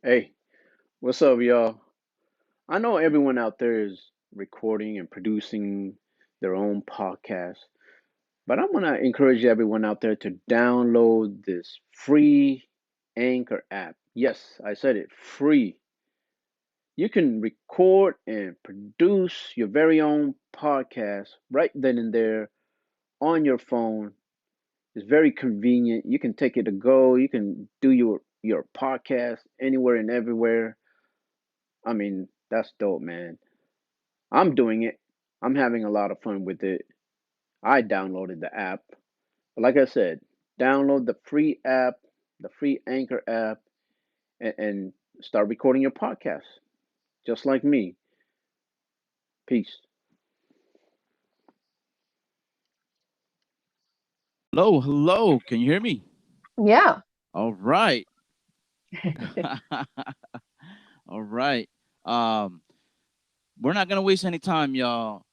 Hey, what's up, y'all? I know everyone out there is recording and producing their own podcast, but I'm gonna encourage everyone out there to download this free Anchor app. Yes, I said it, free. You can record and produce your very own podcast right then and there on your phone. It's very convenient. You can take it to go. You can do your podcast anywhere and everywhere. I mean, that's dope, man. I'm doing it. I'm having a lot of fun with it. I downloaded the app. But like I said, download the free app, the free Anchor app, and start recording your podcast, just like me. Peace. Hello, hello. Can you hear me? Yeah. All right. All right. Um, we're not gonna waste any time, y'all.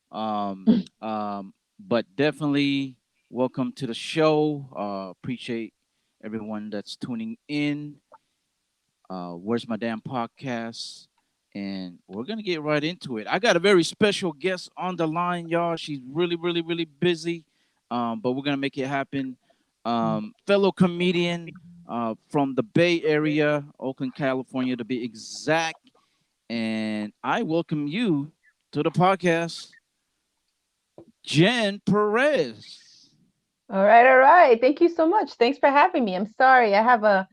But definitely welcome to the show. Appreciate everyone that's tuning in. Where's my damn podcast? And we're gonna get right into it. I got a very special guest on the line, y'all. She's really, really, really busy. But we're gonna make it happen. Fellow comedian from the Bay Area, Oakland, California, to be exact. And I welcome you to the podcast, Jen Perez. All right, all right. Thank you so much. Thanks for having me. I'm sorry. I have a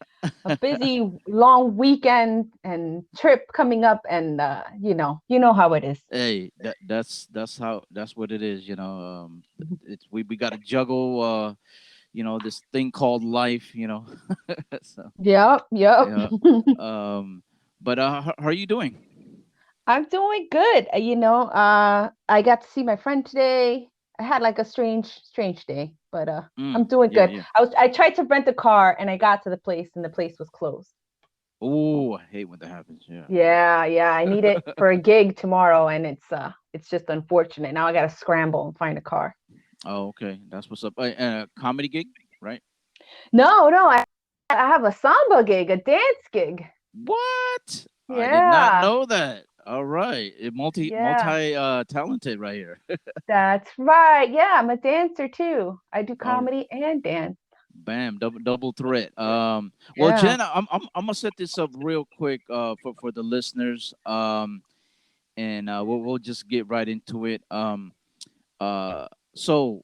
busy long weekend and trip coming up and you know how it is. Hey, that's what it is. It's we got to juggle. This thing called life. So Yep, yep. yeah. Um, but how are you doing? I'm doing good. I got to see my friend today. I had like a strange day, but I'm doing Yeah, good. yeah. I tried to rent a car and I got to the place and the place was closed. Oh, I hate when that happens. Yeah, yeah. Yeah, yeah. I need it for a gig tomorrow and it's just unfortunate. Now I gotta scramble and find a car. Oh, okay. That's what's up. A comedy gig, right? No, no, I have a samba gig, a dance gig. What? I did not Yeah, know that. All right, yeah, talented right here. that's right. Yeah, I'm a dancer too. I do Oh, comedy and dance. bam, double threat. Well, Yeah, Jen, I'm gonna set this up real quick for the listeners. And we'll just get right into it. Uh, so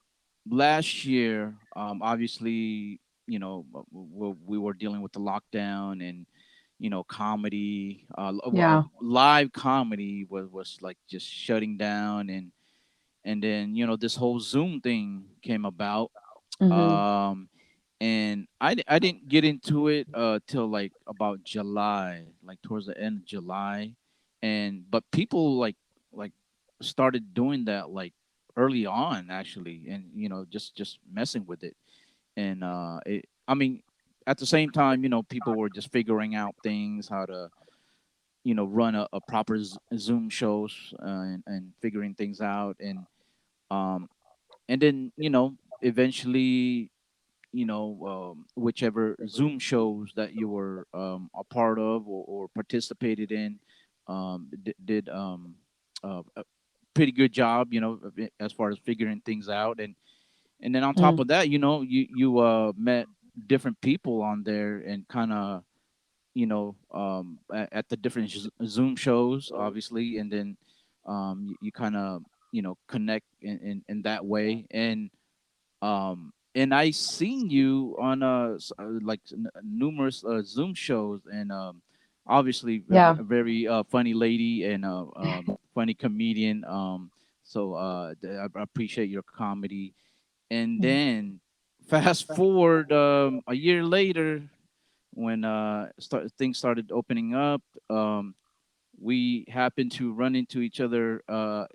last year, obviously, we were dealing with the lockdown and comedy, yeah. live comedy was like just shutting down, and then this whole Zoom thing came about. Hmm. Um, and I didn't get into it till like about July, like towards the end of July, and but people like started doing that like early on actually, and just messing with it, and I mean, at the same time, people were just figuring out things how to run a proper Zoom shows, and figuring things out, um and then eventually whichever Zoom shows that you were a part of or participated in did a pretty good job, as far as figuring things out, and then on top Mm. of that, you met different people on there and kind of at the different Zoom shows, obviously, and then you kind of connect in that way, and I seen you on like numerous Zoom shows, and obviously Yeah. a very funny lady and funny comedian. So I appreciate your comedy. And Mm. then fast forward a year later, when things started opening up, we happened to run into each other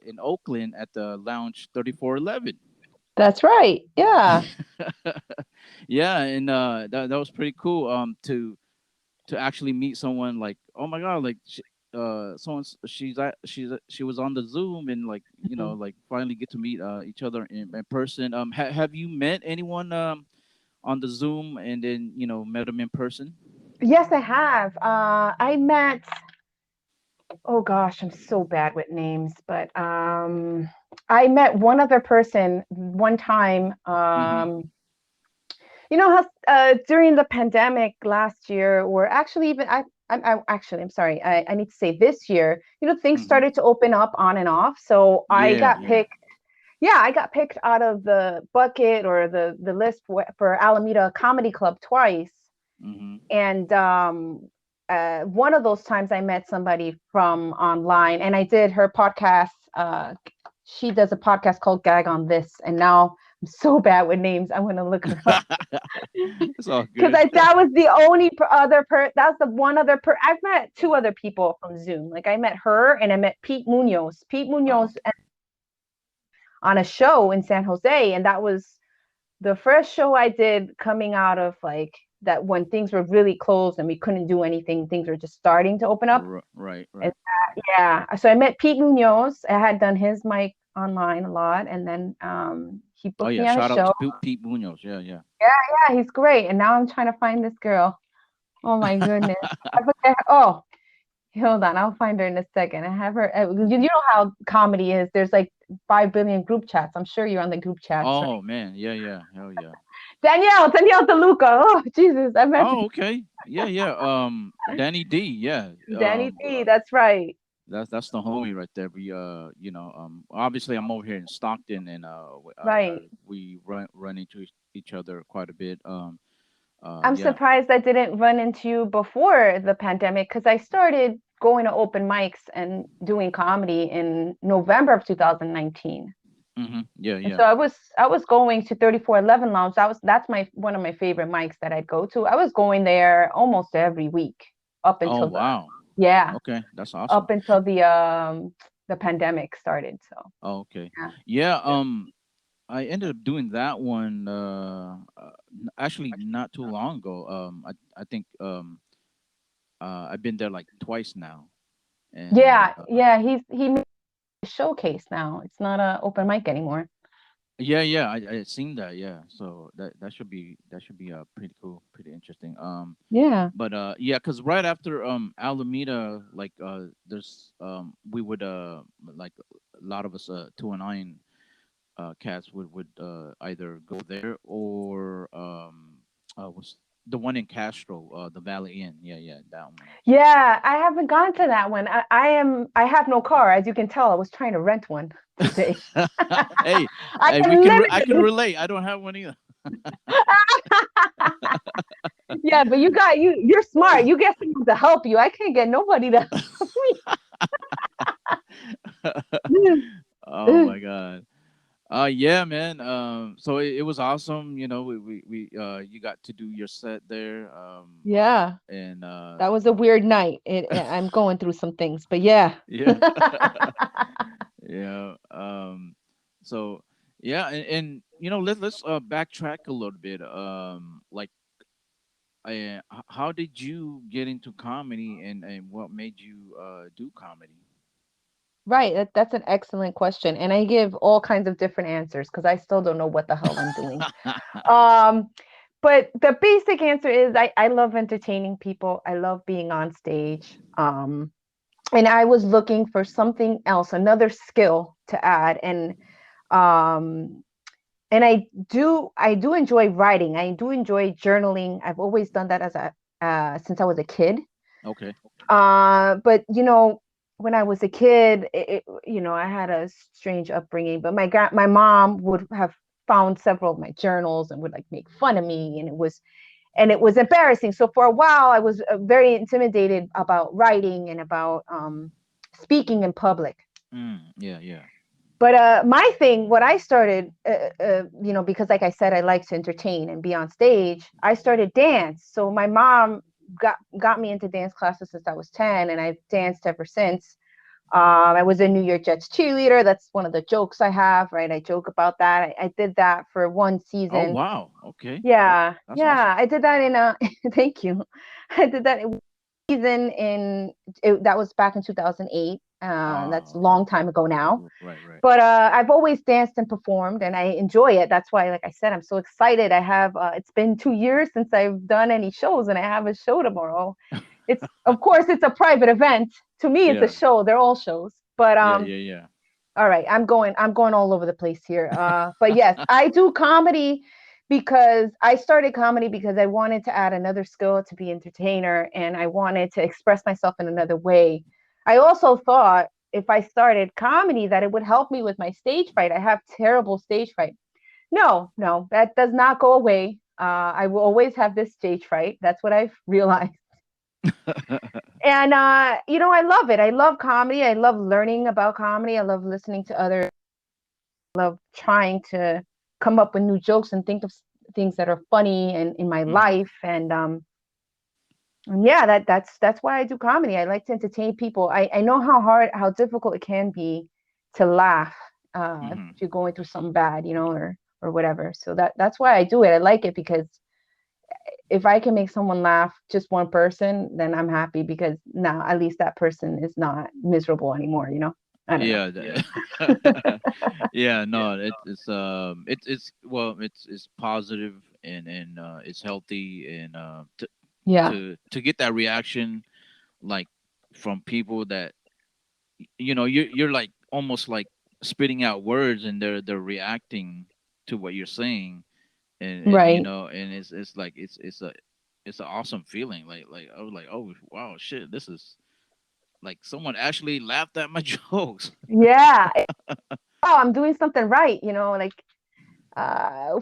in Oakland at the Lounge 3411. That's right. Yeah. Yeah, and that was pretty cool. To actually meet someone like, oh my god, like she was on the Zoom, and like Mhm. like finally get to meet each other in person. Have you met anyone on the Zoom and then met them in person? Yes, I have. I met, oh gosh, I'm so bad with names, but I met one other person one time. Mm-hmm. You know how during the pandemic last year, or actually even I'm sorry, I need to say this year, things Mm-hmm. started to open up on and off. So I Yeah, got yeah. picked. Yeah, I got picked out of the bucket or the list for Alameda Comedy Club twice. Mm-hmm. And one of those times I met somebody from online, and I did her podcast. She does a podcast called Gag on This, and now I'm so bad with names. I'm gonna look her up It's all because good. that was the only that's the one other I've met two other people from Zoom. Like I met her and I met Pete Munoz. Pete Oh, Munoz on a show in San Jose, and that was the first show I did coming out of like that when things were really closed and we couldn't do anything. Things were just starting to open up. right, And right. yeah, so I met Pete Munoz. I had done his mic online a lot, and then he Oh booked yeah, me on a shout out show. to Pete Munoz. Yeah, yeah. Yeah, he's great. And now I'm trying to find this girl. Oh my goodness. I forget. Oh, hold on. I'll find her in a second. I have her. You know how comedy is. There's like 5 billion group chats. I'm sure you're on the group chats, right? Oh man, yeah, yeah, hell yeah. Danielle DeLuca. Oh, Jesus. I met Oh, okay. Yeah, yeah. Danny D. Yeah. Danny D. That's right. That's the homie right there. We obviously I'm over here in Stockton, and Right. we run into each other quite a bit. I'm Yeah. surprised I didn't run into you before the pandemic because I started going to open mics and doing comedy in November of 2019. Mm-hmm. Yeah, And yeah. so I was going to 3411 Lounge. That's my one of my favorite mics that I'd go to. I was going there almost every week up Oh until wow. yeah, Okay, that's awesome. up until the pandemic started. So Oh, okay. yeah. Yeah. I ended up doing that one actually not too long ago. I think I've been there like twice now, and Yeah, he made a showcase now. It's not a open mic anymore. yeah, yeah, I seen that. Yeah, so that should be pretty cool, pretty interesting. Yeah. But yeah, cause right after Alameda, like there's we would like a lot of us 209 cats would either go there or was the one in Castro, the Valley Inn. Yeah, yeah, that one. Yeah, I haven't gone to that one. I have no car, as you can tell. I was trying to rent one today. Hey, I hey, can I can literally. relate. I don't have one either. Yeah, but you're smart. You get someone to help you. I can't get nobody to help Oh me. my god. Yeah, man. So it was awesome. You know, we you got to do your set there. Yeah, And that was a weird night. I'm going through some things, but yeah. yeah. Yeah. So yeah, and you know, let's backtrack a little bit. Like, how did you get into comedy, and what made you do comedy? Right, that's an excellent question, and I give all kinds of different answers because I still don't know what the hell I'm doing. Um, but the basic answer is I love entertaining people. I love being on stage. And I was looking for something else, another skill to add. Um, and I do enjoy writing. I do enjoy journaling. I've always done that as a since I was a kid. Okay. But when I was a kid, I had a strange upbringing. But my mom would have found several of my journals and would like make fun of me, and it was embarrassing. So for a while, I was very intimidated about writing and about speaking in public. Yeah, yeah. But my thing, what I started, because like I said, I like to entertain and be on stage. I started dance. So my mom got me into dance classes since I was 10, and I've danced ever since. I was a New York Jets cheerleader. That's one of the jokes I have, right? I joke about that. I did that for one Oh season. wow. Okay. Yeah, That's awesome. yeah, I did that in a. Thank you. I did that in season that was back in 2008. That's a Okay. long time ago now. Right, right. But I've always danced and performed, and I enjoy it. That's why, like I said, I'm so excited. I have. It's been 2 years since I've done any shows, and I have a show tomorrow. It's, of course, it's a private event. To me, it's a Yeah. show. They're all shows. But Yeah, yeah, yeah. all right, I'm going all over the place here. But yes, I do comedy because I started comedy because I wanted to add another skill to be entertainer, and I wanted to express myself in another way. I also thought if I started comedy that it would help me with my stage fright. I have terrible stage fright. No, no, that does not go away. I will always have this stage fright. That's what I've realized. And I love it. I love comedy. I love learning about comedy. I love listening to others. Love trying to come up with new jokes and think of things that are funny and in my Hmm. life. And yeah, that's why I do comedy. I like to entertain people. I know how difficult it can be to laugh if Hmm. you're going through something bad, or whatever. So that's why I do it. I like it because if I can make someone laugh, just one person, then I'm happy because now at least that person is not miserable anymore. I don't know. Yeah. Yeah. No. It's well. It's positive and it's healthy and Yeah. to get that reaction like from people that you're like almost like spitting out words and they're reacting to what you're saying and Right. and it's like it's an awesome feeling like I was like, oh wow, shit, this is like someone actually laughed at my jokes. Yeah. Oh, I'm doing something right, like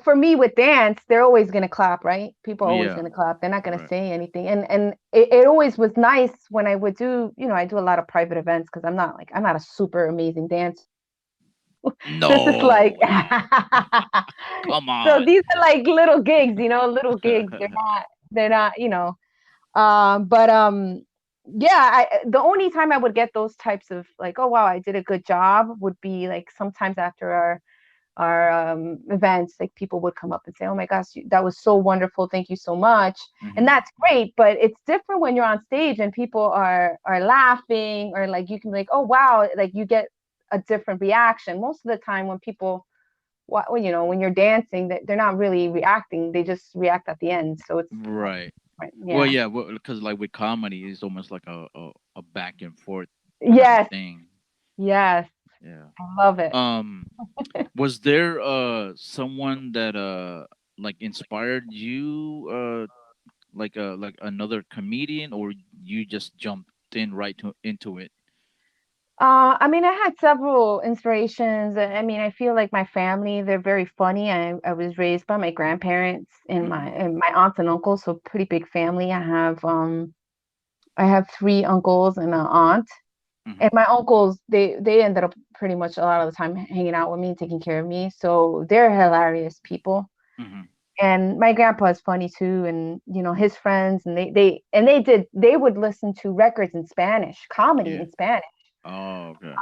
for me with dance, they're always gonna clap, right? People are always Yeah, gonna clap. They're not gonna right. say anything. And it always was nice when I would do, I do a lot of private events because I'm not a super amazing dancer. This is like No, come so on. these are like little gigs, little gigs. They're not. But yeah, the only time I would get those types of like, oh wow, I did a good job would be like sometimes after our events, like people would come up and say, oh my gosh, that was so wonderful, thank you so much. And Hmm. that's great, but it's different when you're on stage and people are laughing, or like you can be like, oh wow, like you get a different reaction. Most of the time when people when you're dancing, that they're not really reacting, they just react at the end, so it's Right. right. Well, Yeah. yeah, because like with comedy, it's almost like a back and forth kind of Yes. thing. Yes. Yeah. I love it. Um, was there someone that like inspired you like another comedian, or you just jumped in right into it? I mean, I had several inspirations. I mean, I feel like my family, they're very funny. I was raised by my grandparents and my Hmm. and my aunts and uncles, so pretty big family. I have three uncles and an aunt. And Hmm. my uncles, they ended up pretty much a lot of the time hanging out with me, taking care of me. So they're hilarious people. Hmm. And my grandpa is funny too, and his friends, and they would listen to records in Spanish, comedy Yeah. in Spanish. Oh, okay.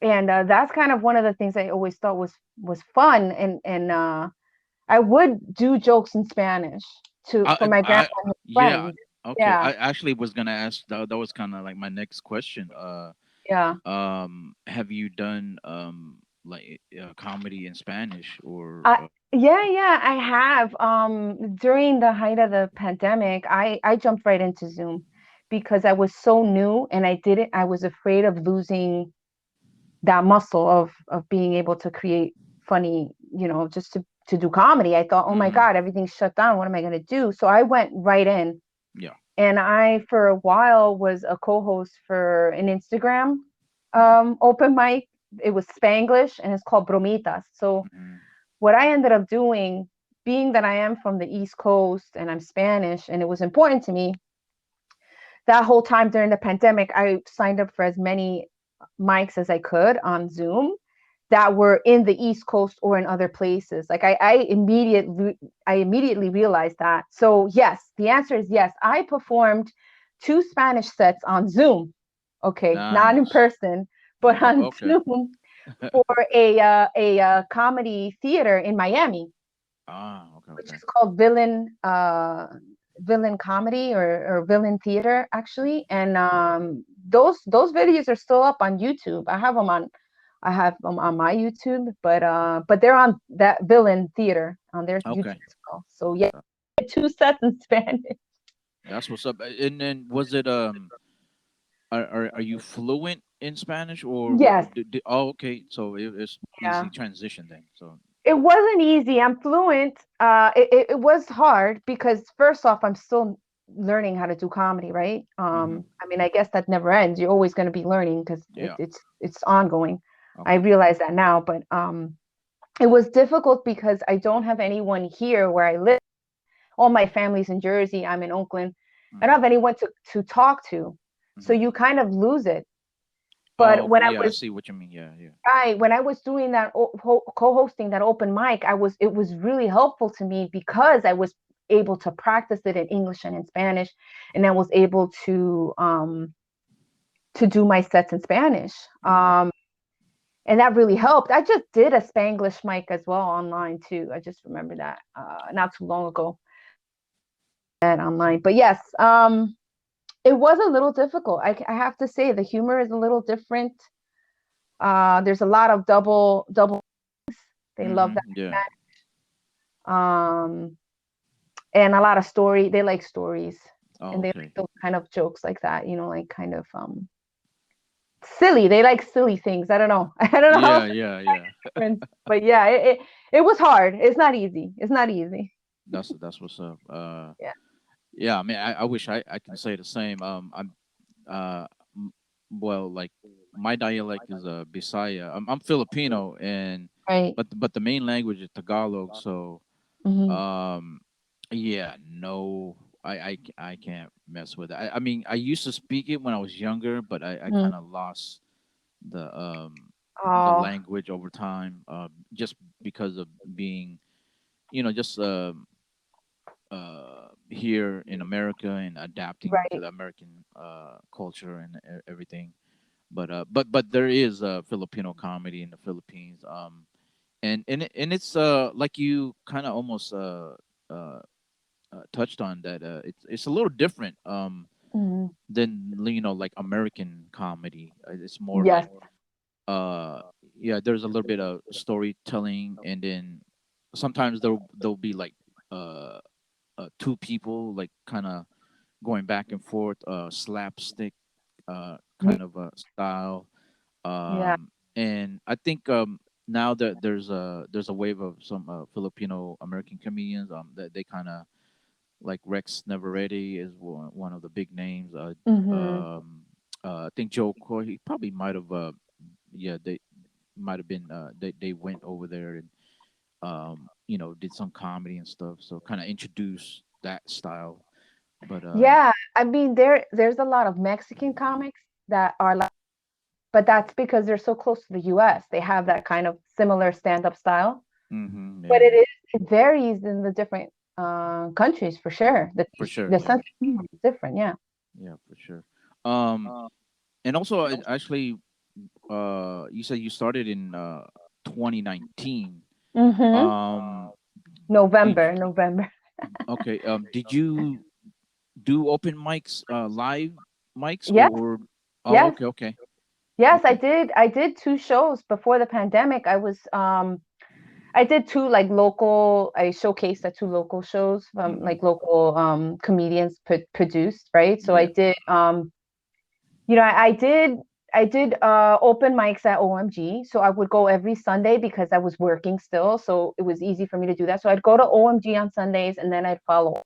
And that's kind of one of the things I always thought was fun, and I would do jokes in Spanish to for my grandpa I and his yeah. friends. Okay. Yeah, I actually was gonna ask that. That was kind of like my next question. yeah. Have you done like comedy in Spanish or I Yeah, yeah, I have. During the height of the pandemic, I jumped right into Zoom because I was so new and I was afraid of losing that muscle of being able to create funny, just to do comedy. I thought, oh my Hmm. God, everything's shut down. What am I going to do? So I went right in, Yeah. and I for a while was a co-host for an Instagram open mic. It was Spanglish and it's called Bromitas. So Hmm. what I ended up doing, being that I am from the East Coast and I'm Spanish, and it was important to me that whole time during the pandemic, I signed up for as many mics as I could on Zoom that were in the East Coast or in other places. Like I immediately realized that. So yes, the answer is yes. I performed two Spanish sets on Zoom. Okay, not in Nice. person, but on Okay. Zoom for a comedy theater in Miami, Ah, okay, which okay. is called Villain Comedy, or Villain Theater actually. And those videos are still up on YouTube. I have them on my YouTube, but they're on that Villain Theater on their YouTube Okay. as well. So yeah, Uh, two sets in Spanish. That's what's up. And then was it are you fluent in Spanish or Yes, oh, okay. So it's yeah. easy transition then. So It wasn't easy. I'm fluent. It was hard because first off, I'm still learning how to do comedy, right? hmm I mean, I guess that never ends. You're always going to be learning because yeah. it's ongoing. I Okay. realize that now, but it was difficult because I don't have anyone here where I live. All my family's in Jersey. I'm in Oakland. I don't hmm have anyone to talk to, so hmm you kind of lose it. Oh, But okay. Yeah, I see what you mean. Yeah, yeah. when I was doing that co-hosting that open mic, it was really helpful to me because I was able to practice it in English and in Spanish, and I was able to do my sets in Spanish. Yeah. And that really helped. I just did a Spanglish mic as well online too. I just remember that not too long ago that online. But yes, it was a little difficult. I have to say the humor is a little different. There's a lot of double. They love Yeah. that. And a lot of story. They like stories, Oh, and they like okay. those kind of jokes like that. Like kind of silly. They like silly things. I don't know. I don't know how Yeah, yeah, yeah. different, but yeah, it was hard. It's not easy. It's not easy. That's what's up. Yeah. Yeah. I mean, I wish I can say the same. I'm uh, m- well, like my dialect is Bisaya. I'm Filipino, and Right. but the main language is Tagalog. So Hmm. um, yeah, no, I can't mess with it. I mean, I used to speak it when I was younger, but I Mm. kind of lost the Oh, language over time, just because of being, just here in America and adapting to right. the American culture and everything. But there is Filipino comedy in the Philippines, and it's like you kind of almost uh, touched on that. It's a little different Hmm. than like American comedy. It's more Yes. like uh yeah, there's a little bit of storytelling, and then sometimes there'll be like uh, two people like kind of going back and forth, slapstick Ye- kind of style. Yeah. And I think now that there's a wave of some Filipino American comedians that they kind of like Rex Neveretti is one of the big names. Hmm. I think Joe Coy, he probably might have yeah, they might have been they went over there and did some comedy and stuff, so kind of introduced that style. But Yeah. I mean, there's a lot of Mexican comics that are like, but that's because they're so close to the U.S. They have that kind of similar stand-up style. But yeah, it varies in the different countries for sure. for sure, The yeah, sense of humor is different. Yeah. yeah, for sure. um and also actually you said you started in 2019. Hmm. um did November, November. Okay. Did you do open mics, live mics, Yes, Oh, yes, okay, okay, yes. I okay. did. I did two shows before the pandemic. I did two like local. I showcased at two local shows from Mm-hmm. like local comedians produced, right? So I Yeah. did I did open mics at OMG. So I would go every Sunday because I was working still. So it was easy for me to do that. So I'd go to OMG on Sundays and then I'd follow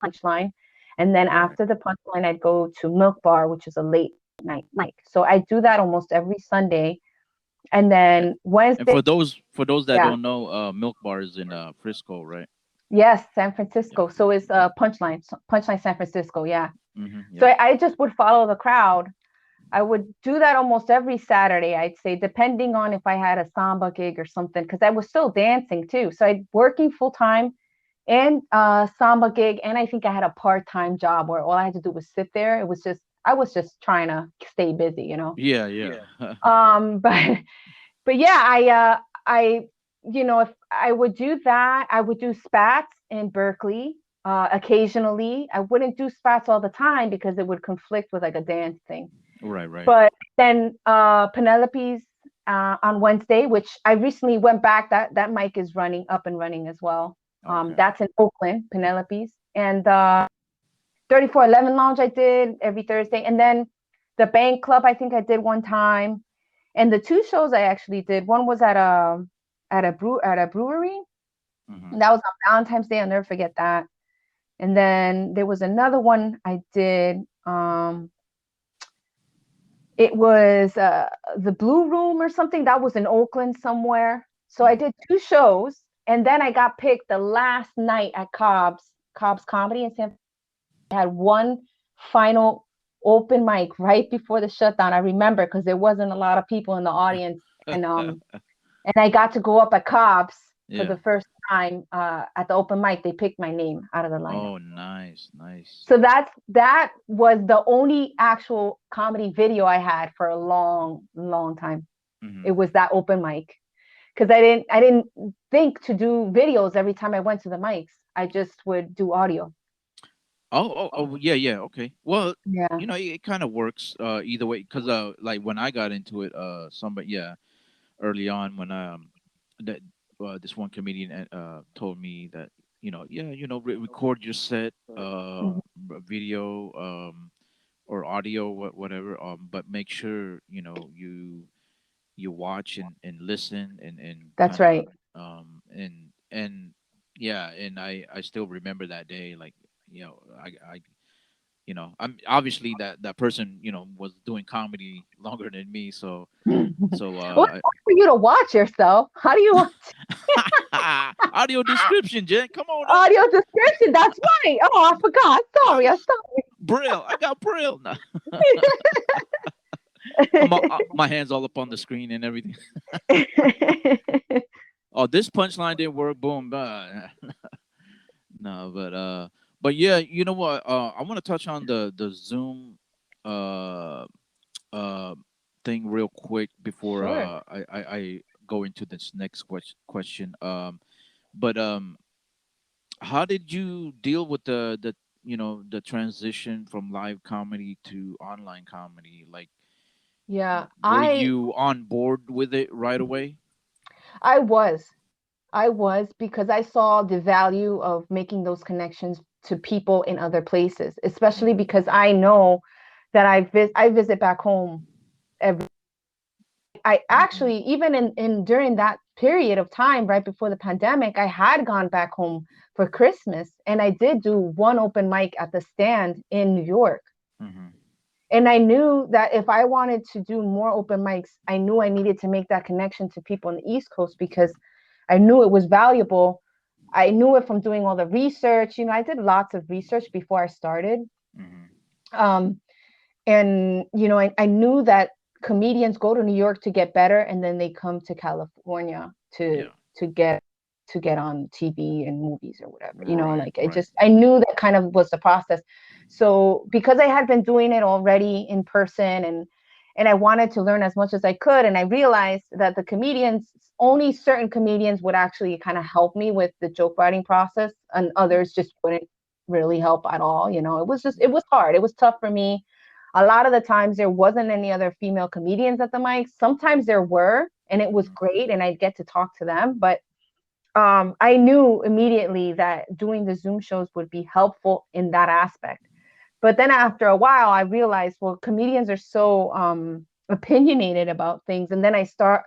Punchline. And then Right. after the Punchline, I'd go to Milk Bar, which is a late night mic. So I do that almost every Sunday. And A- then And Wednesday, for those that yeah. don't know, Milk Bar is in Frisco, right? Yes, San Yeah. Francisco. So it's Punchline San Francisco. Yeah. So Yep. I just would follow the crowd. I would do that almost every Saturday, I'd say, depending on if I had a samba gig or something, because I was still dancing too. So I working full time and samba gig, and I think I had a part-time job where all I had to do was sit there. It was just I was just trying to stay busy. Yeah, yeah. But yeah, I if I would do that, I would do spats in Berkeley. occasionally. I wouldn't do spots all the time because it would conflict with like a dance thing. Right, right. But then Penelope's on Wednesday, which I recently went back. That mic is running up and running as well. Okay. That's in Oakland, Penelope's, and 3411 Lounge I did every Thursday, and then the Bank Club I think I did one time, and the two shows I actually did. One was at a brewery. Mm-hmm. And that was on Valentine's Day. I'll never forget that. And then there was another one I did. It was the Blue Room or something. That was in Oakland somewhere. So I Mm-hmm. did two shows, and then I got picked the last night at Cobb's Comedy in San Francisco. I had one final open mic right before the shutdown. I remember because there wasn't a lot of people in the audience, and I got to go up at Cobb's for Yeah. the first time at the open mic. They picked my name out of the lineup. Oh, nice, nice. So that was the only actual comedy video I had for a long, long time. Mm-hmm. It was that open mic because I didn't think to do videos every time I went to the mics. I just would do audio. Yeah, yeah. Okay. Well, Yeah. it kind of works either way because like when I got into it, somebody, yeah, early on when that this one comedian told me that yeah, record your set Mhm. video or audio, whatever, but make sure you watch and listen and That's kind of right. and yeah, and I still remember that day, like I I'm obviously that person was doing comedy longer than me, so Well, it's hard for you to watch yourself. How do you watch audio description, Jen, come on now. audio description? That's right. Oh, I forgot. Sorry. I'm Braille, I got braille now. My hands all up on the screen and everything. sorry. Oh, this punchline didn't work. Boom. No, but yeah, you know what? I want to touch on the Zoom uh uh thing real quick before Sure. I go into this next question. But how did you deal with the transition from live comedy to online comedy? Like, Yeah, were you on board with it right away? I was. I was because I saw the value of making those connections to people in other places, especially Mm-hmm. because I know that I visit back home every. I Mm-hmm. actually even in during that period of time right before the pandemic, I had gone back home for Christmas and I did do one open mic at the Stand in New York. Mm-hmm. And I knew that if I wanted to do more open mics, I knew I needed to make that connection to people on the East Coast because I knew it was valuable. I knew it from doing all the research. I did lots of research before I started. Mm-hmm. Um, and, I knew that comedians go to New York to get better and then they come to California to Yeah. to get to get on TV and movies or whatever. Right. Like Right. I knew that kind of was the process. So because I had been doing it already in person and I wanted to learn as much as I could, and I realized that the comedians, only certain comedians would actually kind of help me with the joke writing process, and others just wouldn't really help at all. It was hard. It was tough for me. A lot of the times there wasn't any other female comedians at the mics. Sometimes there were, and it was Mm-hmm. great, and I'd get to talk to them. But I knew immediately that doing the Zoom shows would be helpful in that aspect. But then after a while, I realized, well, comedians are so opinionated about things. And then I saw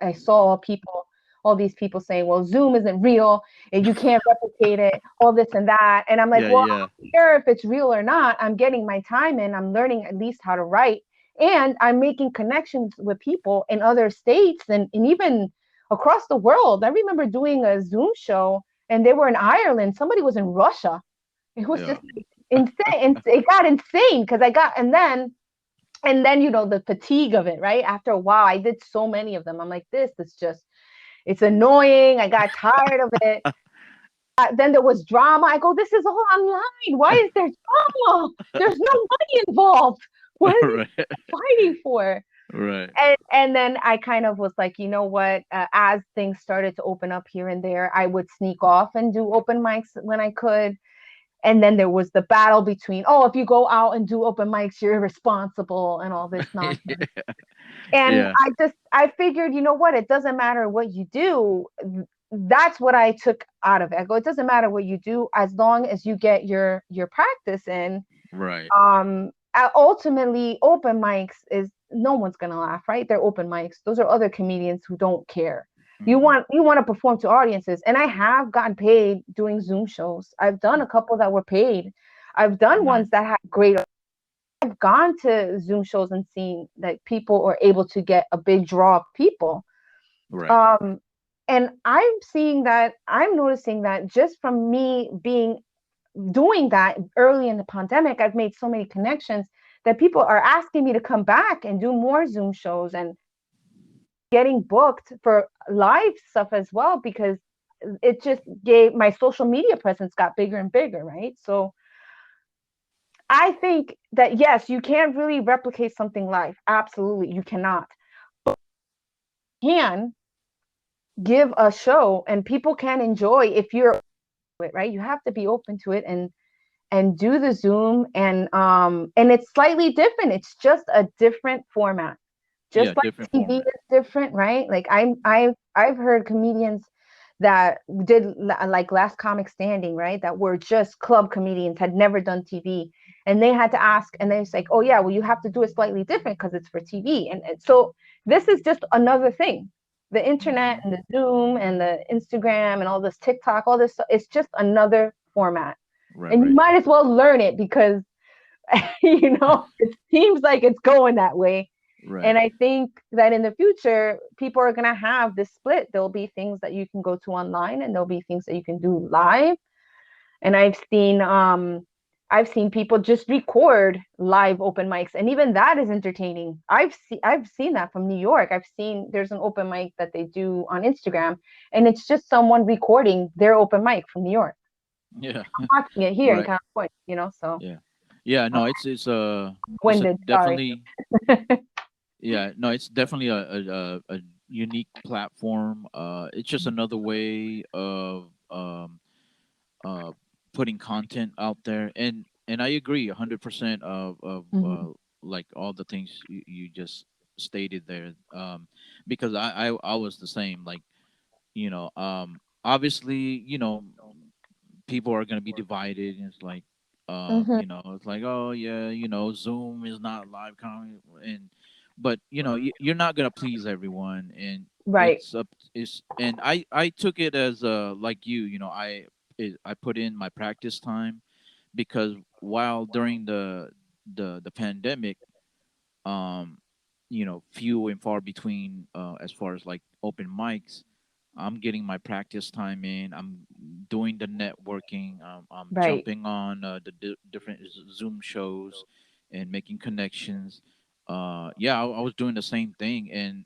all these people saying, well, Zoom isn't real and you can't replicate it, all this and that. And I'm like, Yeah. well, Yeah. I don't care if it's real or not. I'm getting my time in, I'm learning at least how to write. And I'm making connections with people in other states and even across the world. I remember doing a Zoom show and they were in Ireland. Somebody was in Russia. It was Yeah. just insane. It got insane because and then the fatigue of it, right? After a while, I did so many of them. I'm like, this is just, it's annoying. I got tired of it. Then there was drama. I go, this is all online. Why is there drama? There's no money involved. What are these Right. fighting for? Right. And then I kind of was like, you know what? As things started to open up here and there, I would sneak off and do open mics when I could. And then there was the battle between, oh, if you go out and do open mics, you're irresponsible and all this nonsense. And Yeah. I figured, you know what? It doesn't matter what you do. That's what I took out of it. I go, it doesn't matter what you do as long as you get your practice in. Right. Ultimately, open mics is no one's gonna laugh, right? They're open mics. Those are other comedians who don't care. Hmm. You want to perform to audiences, and I have gotten paid doing Zoom shows. I've done a couple that were paid. I've done Right. ones that had great. I've gone to Zoom shows and seen that people are able to get a big draw of people. Right. Um, and I'm noticing that just from me being doing that early in the pandemic, I've made so many connections that people are asking me to come back and do more Zoom shows and getting booked for live stuff as well because it just gave my social media presence got bigger and bigger, right? So I think that yes, you can't really replicate something live. Absolutely, you cannot. You can give a show and people can enjoy if you're it, right? You have to be open to it and do the Zoom and it's slightly different. It's just a different format. Yeah. Just like Different TV format. is different, right? Like I've heard comedians that did like Last Comic Standing, right? That were just club comedians, had never done TV, and they had to ask, and they was like, oh yeah, well you have to do it slightly different because it's for TV, and so this is just another thing. The internet Hmm. and the Zoom and the Instagram and all this TikTok, all this, it's just another format, Right. and you Right. might as well learn it because it seems like it's going that way. Right. And I think that in the future, people are going to have this split. There'll be things that you can go to online and there'll be things that you can do live. And I've seen people just record live open mics and even that is entertaining. I've seen that from New York. I've seen there's an open mic that they do on Instagram and it's just someone recording their open mic from New York. Yeah. Watching it here in Right. California, so Yeah. Yeah. uh, No, it's a winded, sorry. definitely, yeah, no, it's definitely a unique platform. It's just another way of uh putting content out there, and I agree 100% of Mhm. like all the things you just stated there. Because I was the same. Like, obviously, people are gonna be divided, and it's like, Mhm. it's like, oh yeah, Zoom is not live comedy, and but you're not gonna please everyone, and Right. I took it as like I put in my practice time, because while during the pandemic, um few and far between, as far as like open mics, I'm getting my practice time in, I'm doing the networking, I'm Right. jumping on different Zoom shows and making connections. Yeah, I was doing the same thing, and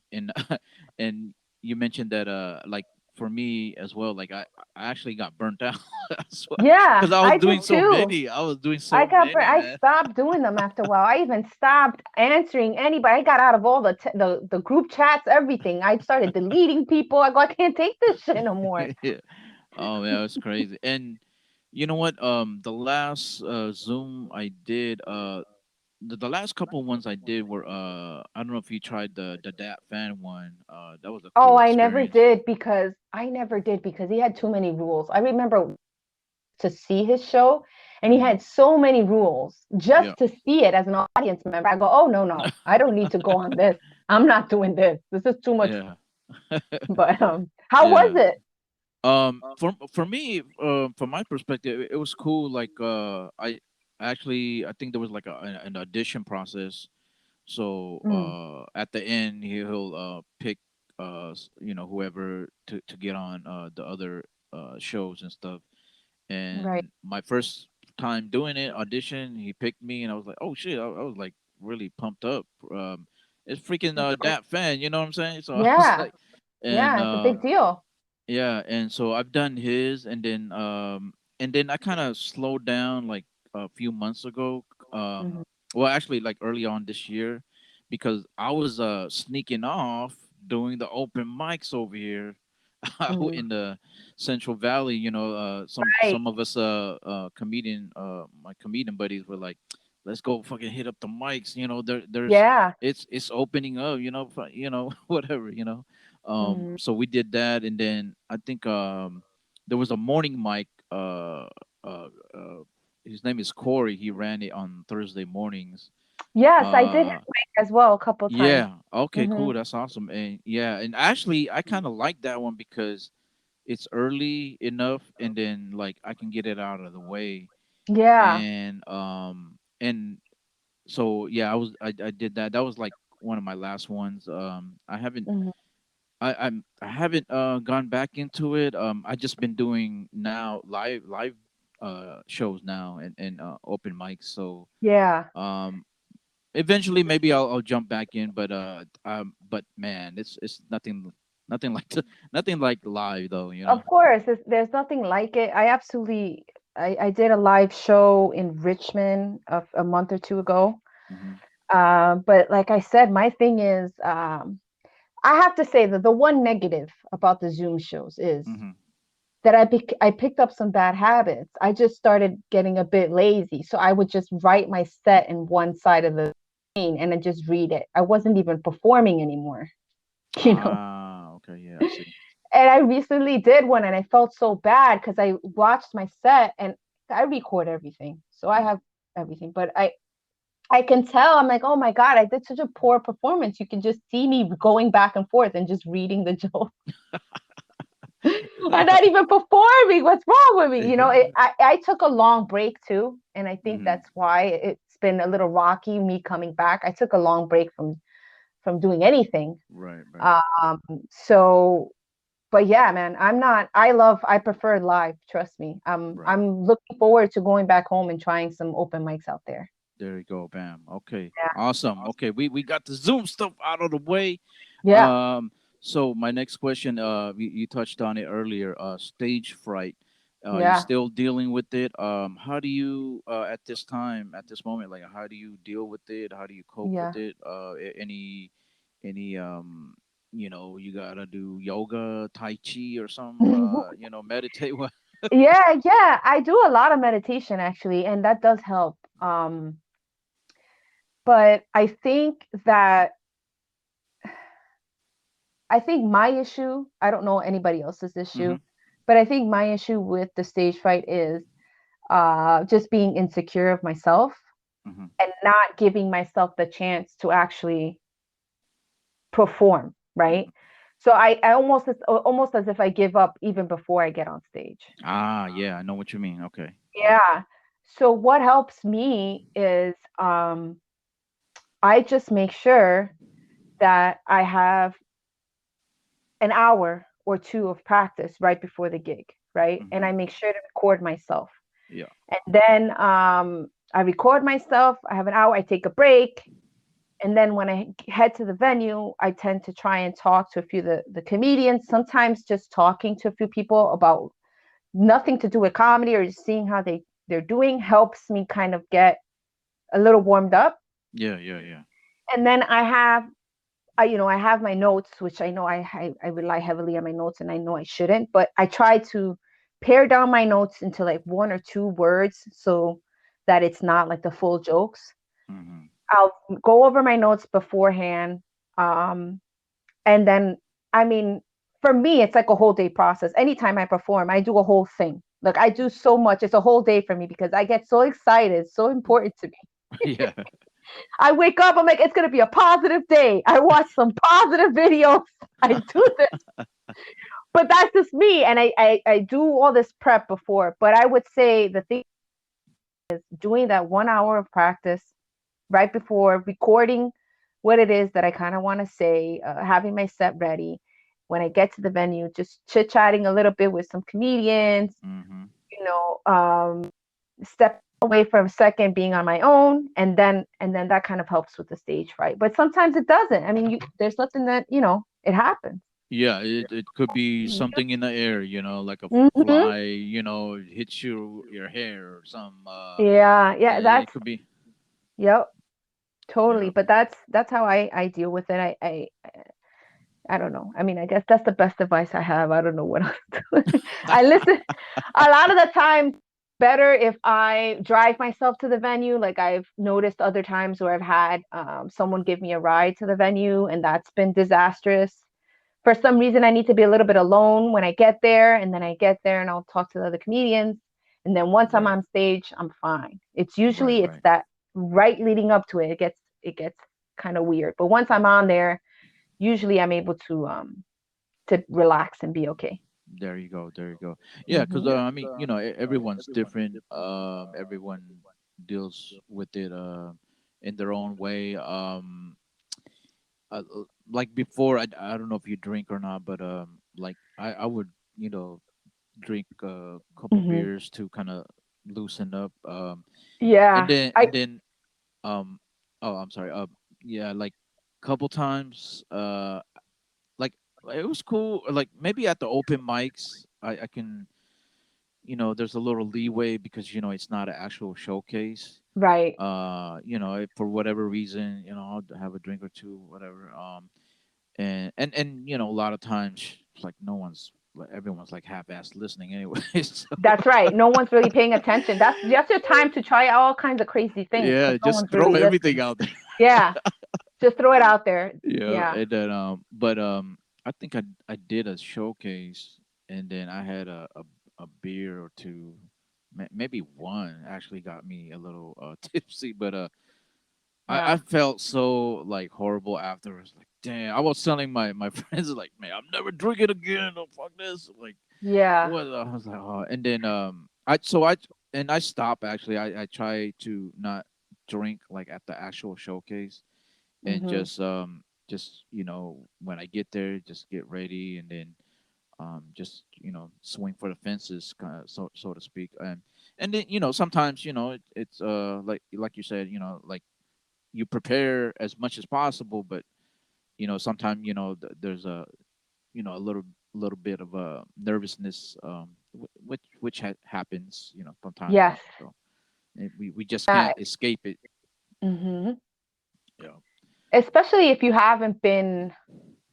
and you mentioned that, like, for me as well, like I actually got burnt out Yeah, because I was I doing did so too. many, I was doing so many, I man. stopped doing them after a while. I even stopped answering anybody. I got out of all the group chats, everything. I started deleting people. I go, I can't take this shit no more. Yeah. Oh man, it was crazy. And you know what? The last Zoom I did, the last couple ones I did were, I don't know if you tried the Dat Fan one. That was a Oh, cool experience. I never did because he had too many rules. I remember to see his show and he Hmm. had so many rules Yeah. just to see it as an audience member. I go, oh no, no, I don't need to go on this. I'm not doing this. This is too much. Yeah. But how was Yeah. it? For me, from my perspective, it was cool. Like, I think there was like an audition process. So Mm, at the end, he'll pick whoever to get on the other shows and stuff. right. And my first time doing it, audition, he picked me, and I was like, oh shit, I was like really pumped up. It's freaking that fan, you know what I'm saying? So I was Yeah. like, and Yeah, it's a big deal. yeah, and so I've done his, and then I kind of slowed down like a few months ago. Mhm. Well, actually, like early on this year, because I was sneaking off doing the open mics over here. out Mhm. in the Central Valley. Right. Some of us comedian my comedian buddies were like, let's go fucking hit up the mics. There's Yeah. it's opening up. Whatever. Mhm. So we did that, and then I think there was a morning mic. Uh, uh, his name is Corey. He ran it on Thursday mornings. Yes, I did his Uh, mic as well a couple times. yeah. Okay. Mhm. Cool. That's awesome. And yeah. And actually, I kind of like that one because it's early enough, and then like I can get it out of the way. Yeah. And so yeah, I did that. That was like one of my last ones. I haven't Mhm. I haven't gone back into it. I just been doing now live shows now, and open mics. So Yeah. um eventually maybe I'll jump back in, but man, it's nothing like nothing like live though. Of course, there's nothing like it. I did a live show in Richmond a month or two ago. Mhm. But like I said, my thing is, I have to say that the one negative about the Zoom shows is Mhm. that I picked up some bad habits. I just started getting a bit lazy. So I would just write my set in one side of the screen and then just read it. I wasn't even performing anymore, you know. Ah, okay, yeah, I see. And I recently did one and I felt so bad because I watched my set and I record everything. So I Mm. have everything, but I can tell. I'm like, oh my God, I did such a poor performance. You can just see me going back and forth and just reading the joke. I'm not even performing. What's wrong with me? I took a long break too. And I think Mhm. that's why it's been a little rocky, me coming back. I took a long break from doing anything. Right, right, Um, so but yeah, man, I prefer live, trust me. right. I'm looking forward to going back home and trying some open mics out there. There you go, bam. Okay, Yeah. awesome. Okay, we got the Zoom stuff out of the way. Yeah. Um, so my next question, you touched on it earlier. Stage fright. You Yeah. still dealing with it? How do you at this time, at this moment, like how do you deal with it? How do you cope with Yeah. it? Any you gotta do yoga, tai chi, or some meditate. What? Yeah, yeah. I do a lot of meditation actually, and that does help. But I think my issue, I don't know anybody else's issue, Mm-hmm. but I think my issue with the stage fright is just being insecure of myself Mm-hmm. and not giving myself the chance to actually perform, right? Mm-hmm. So I almost as if I give up even before I get on stage. Ah, yeah, I know what you mean. Okay. Yeah. So what helps me is I just make sure that I have an hour or two of practice right before the gig, right? And Mm-hmm. I make sure to record myself. Yeah. And then I record myself, I have an hour, I take a break. And then when I head to the venue, I tend to try and talk to a few of the comedians, sometimes just talking to a few people about nothing to do with comedy or just seeing how they're doing helps me kind of get a little warmed up. Yeah, yeah, yeah. And then I have my notes, which I know I rely heavily on my notes, and I know I shouldn't, but I try to pare down my notes into like one or two words so that it's not like the full jokes. Mm-hmm. I'll go over my notes beforehand. Um, and then, I mean, for me, it's like a whole day process. Anytime I perform, I do a whole thing. Like I do so much. It's a whole day for me because I get so excited. It's so important to me. Yeah. I wake up, I'm like, it's going to be a positive day. I watch some positive videos. I do this, but that's just me. And I do all this prep before. But I would say the thing is doing that 1 hour of practice right before recording what it is that I kind of want to say, having my set ready. When I get to the venue, just chit chatting a little bit with some comedians, Mm-hmm. you know, step away for a second, being on my own, and then that kind of helps with the stage fright. But sometimes it doesn't. I mean, there's nothing that it happens. Yeah, it could be something in the air, like a Hmm. fly, hits your hair or some. Yeah, yeah, It that's could be. yep, totally. Yeah. But that's how I deal with it. I I don't know. I mean, I guess that's the best advice I have. I don't know what else to do. I listen a lot of the time better if I drive myself to the venue. Like I've noticed other times where I've had someone give me a ride to the venue and that's been disastrous. For some reason, I need to be a little bit alone when I get there, and then I get there and I'll talk to the other comedians. And then once I'm Right, on stage, I'm fine. It's right, usually it's right. that right leading up to it. It gets kind of weird. But once I'm on there, usually I'm able to relax and be okay. There you go. There you go. Yeah, because Hmm. I mean, everyone's different. Everyone deals with it in their own way. Like before, I don't know if you drink or not, but like I would drink a couple Hmm. beers to kind of loosen up. And Yeah, then I and then um oh, I'm sorry. Yeah, like couple times. Like it was cool. Like maybe at the open mics, I can there's a little leeway because it's not an actual showcase. right. If for whatever reason, I'll have a drink or two, whatever. And a lot of times like no one's like everyone's like half-assed listening anyway. So That's right. No one's really paying attention. That's just your time to try all kinds of crazy things because yeah, no just one's throw really everything listening. out there. Yeah, just throw it out there. Yeah, Yeah. and then but I think I did a showcase, and then I had a beer or two, maybe one actually got me a little tipsy, but I Yeah. felt so like horrible afterwards. Like, damn, I was telling my friends like, man, I'm never drinking again. Oh, fuck this. Like, Yeah. what? I was like, oh, and then I stopped actually. I try to not drink like at the actual showcase and Hmm. just when I get there, just get ready and then just swing for the fences, kind of so to speak. And then sometimes it's like you said, like you prepare as much as possible, but sometimes there's a little bit of a nervousness, which happens from time to Yes. time. So we just Uh, can't escape it. hmm. Yeah. Especially if you haven't been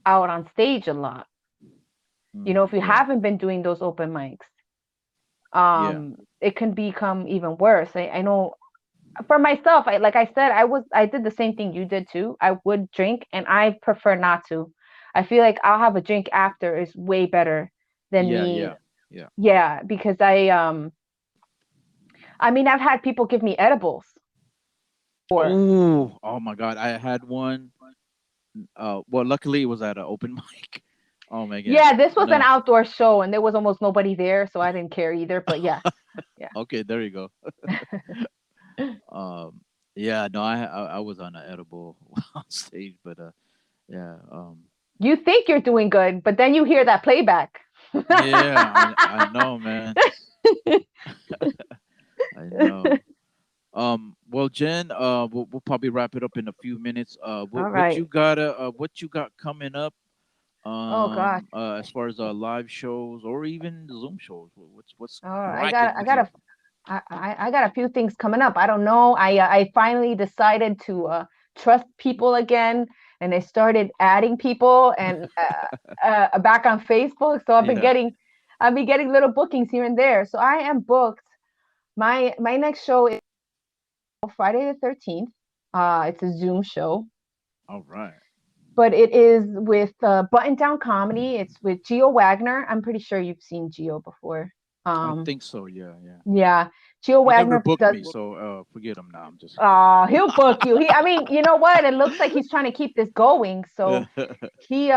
out on stage a lot. If you Yeah. haven't been doing those open mics, Yeah. it can become even worse. I know for myself, like I said, I did the same thing you did too. I would drink and I prefer not to. I feel like I'll have a drink after is way better than Yeah. me. Yeah. Yeah. Yeah, because I mean I've had people give me edibles or Oh my God! I had one. Well, luckily it was at an open mic. Oh my God! yeah, this was an No. outdoor show and there was almost nobody there, so I didn't care either. But yes, yeah. Okay, there you go. Um, yeah, no, I was on an edible on stage, but yeah, You think you're doing good, but then you hear that playback. yeah, I know, man. I know. Well, Jen, we'll probably wrap it up in a few minutes. All What you right. got? What you got coming up? Oh gosh. As far as live shows or even Zoom shows, what's Oh, I got cracking I with got you? a I got a few things coming up. I don't know. I finally decided to trust people again, and I started adding people and back on Facebook. So Yeah. I've been getting little bookings here and there. So I am booked. My next show is Friday the 13th. It's a Zoom show, All right. but it is with Button Down Comedy. It's with Geo Wagner. I'm pretty sure you've seen Geo before. I Um, think so. Yeah, yeah. yeah, Geo He never Wagner booked does. me, so forget him now. I'm just. He'll book you. I mean, you know what? It looks like he's trying to keep this going. So he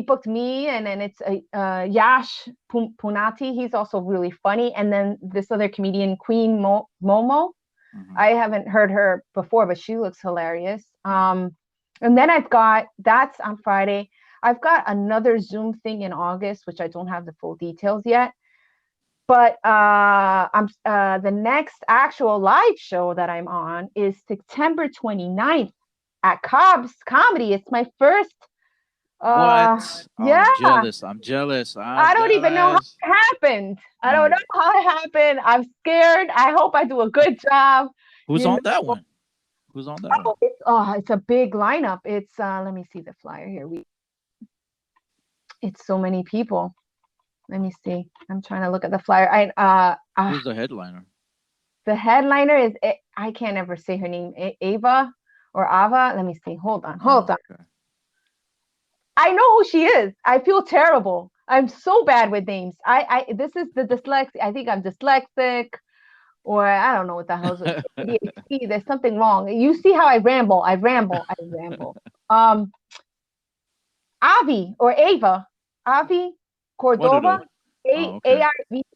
booked me, and then it's Yash Punati. He's also really funny, and then this other comedian, Queen Momo. Hmm. I haven't heard her before, but she looks hilarious. And then that's on Friday. I've got another Zoom thing in August, which I don't have the full details yet. But I'm the next actual live show that I'm on is September 29th at Cobb's Comedy. It's my first What? Oh, yeah. I'm jealous. I'm jealous. I'm I don't even know how jealous. it happened. I don't My, know how it happened. I'm scared. I hope I do a good job. who's You on that know, one? Who's on that one? it's a big lineup. It's let me see the flyer here. It's so many people. Let me see. I'm trying to look at the flyer. Who's the headliner? The headliner is I can't ever say her name. Ava or Ava. Let me see. Hold on. Hold Oh, on. okay. I know who she is. I feel terrible. I'm so bad with names. I this is the dyslexia. I think I'm dyslexic or I don't know what the hell's with ADHD. There's something wrong. You see how I ramble. I ramble. I ramble. Um Avi or Ava. Avi One of Cordova. those. Oh, okay.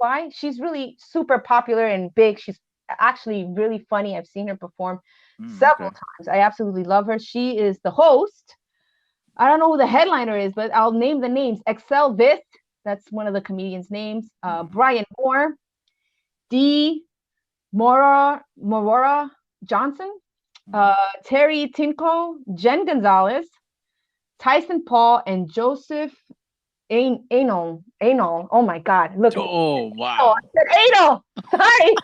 Arvy. She's really super popular and big. She's actually really funny. I've seen her perform several Okay. times. I absolutely love her. She is the host. I don't know who the headliner is, but I'll name the names. Excel Vist, that's one of the comedians' names. Mm-hmm. Brian Moore, D. Morora Johnson, Mm-hmm. Terry Tinko, Jen Gonzalez, Tyson Paul, and Joseph Anol. Oh my God. Look, Oh, I wow. said Anol. Sorry.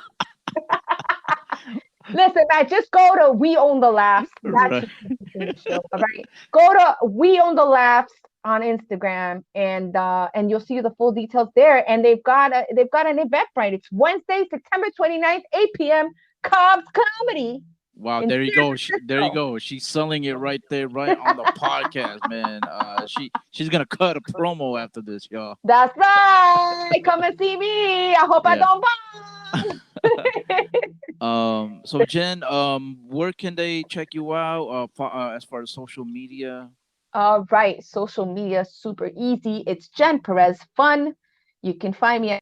Listen, I just go to We Own the Laughs. That's Right. who's producing the show. All right. Go to We Own the Laughs on Instagram and you'll see the full details there. And they've got an Eventbrite. It's Wednesday, September 29th, 8 p.m. Cobb's Comedy Wow, in there you San go. There you Francisco. go. She's selling it right there, right on the podcast, man. She's gonna cut a promo after this, y'all. That's right. Come and see me. I hope I Yeah. don't bomb. So Jen, where can they check you out? As far as social media. All right. Social media, super easy. It's Jen Perez Fun. You can find me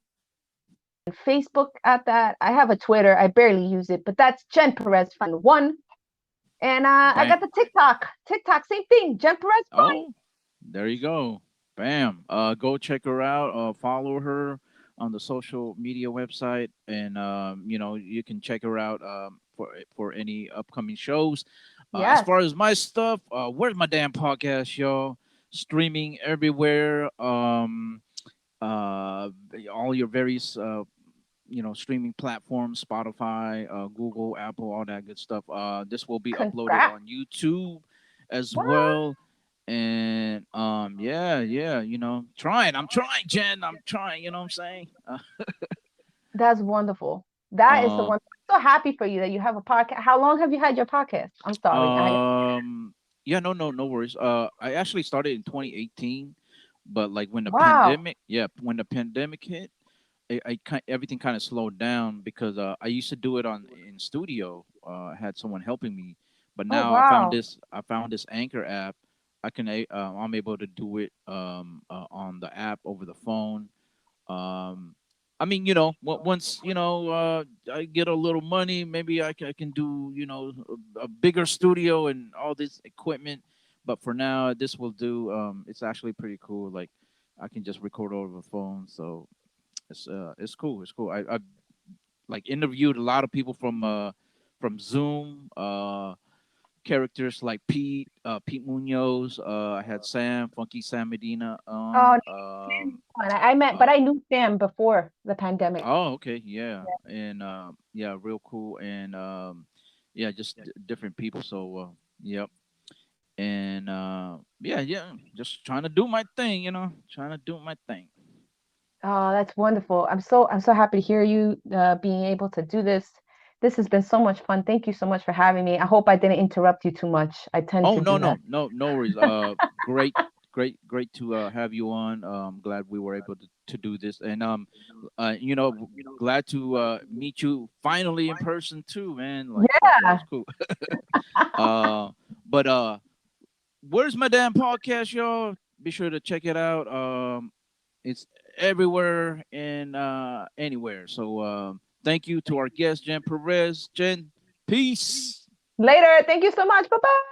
Facebook at that. I have a Twitter. I barely use it, but that's Jen Perez Fun One. And I Bam. got the TikTok. TikTok, same thing. Jen Perez Fun. Oh, there you go. Bam. Go check her out. Follow her on the social media website, and you can check her out for any upcoming shows. As Yes, far as my stuff, where's my damn podcast, y'all? Streaming everywhere. All your various streaming platforms, Spotify, Google, Apple, all that good stuff. This will be uploaded congrats. on YouTube as What? well. And yeah, trying. I'm trying, Jen. I'm trying. You know what I'm saying? That's wonderful. That is the Uh, one. I'm so happy for you that you have a podcast. How long have you had your podcast? I'm sorry. um, yeah, no worries. I actually started in 2018, but like Wow. when the pandemic hit, everything kind of slowed down because I used to do it on in studio. I had someone helping me, but Oh, now wow. I found this Anchor app. I'm able to do it on the app over the phone. Um, I mean, once I get a little money, maybe I can do a bigger studio and all this equipment. But for now, this will do. It's actually pretty cool. Like I can just record over the phone, so it's cool. It's cool. I like interviewed a lot of people from Zoom. Characters like Pete Munoz. I had Funky Sam Medina Oh, on. I met, but Uh, I knew Sam before the pandemic. oh, okay, yeah, and yeah, real cool, and yeah, just different people. So, yep, and yeah, just trying to do my thing, trying to do my thing. Oh, that's wonderful. I'm so happy to hear you being able to do this. This has been so much fun. Thank you so much for having me. I hope I didn't interrupt you too much. I tend Oh to no do that. no no no worries. Great great to have you on. Glad we were able to do this, and glad to meet you finally in person too, man. Like that Yeah. was cool. uh, but where's my damn podcast, y'all? Be sure to check it out. It's everywhere and anywhere. So thank you to our guest Jen Perez. Jen, peace. Later. Thank you so much. Bye bye.